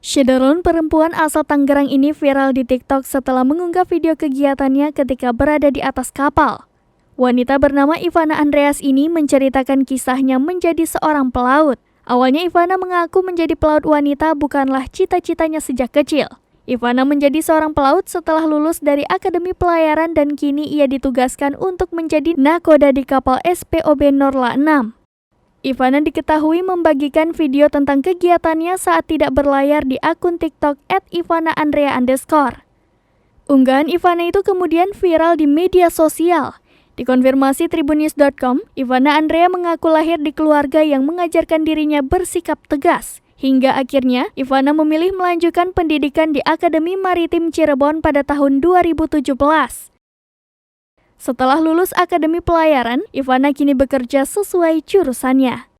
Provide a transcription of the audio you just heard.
Syederun perempuan asal Tangerang ini viral di TikTok setelah mengunggah video kegiatannya ketika berada di atas kapal. Wanita bernama Ivana Andreas ini menceritakan kisahnya menjadi seorang pelaut. Awalnya Ivana mengaku menjadi pelaut wanita bukanlah cita-citanya sejak kecil. Ivana menjadi seorang pelaut setelah lulus dari Akademi Pelayaran dan kini ia ditugaskan untuk menjadi nakoda di kapal SPOB Norla 6. Ivana diketahui membagikan video tentang kegiatannya saat tidak berlayar di akun TikTok @ivanaandrea_. Unggahan Ivana itu kemudian viral di media sosial. Dikonfirmasi tribunnews.com, Ivana Andrea mengaku lahir di keluarga yang mengajarkan dirinya bersikap tegas. Hingga akhirnya, Ivana memilih melanjutkan pendidikan di Akademi Maritim Cirebon pada tahun 2017. Setelah lulus Akademi Pelayaran, Ivana kini bekerja sesuai jurusannya.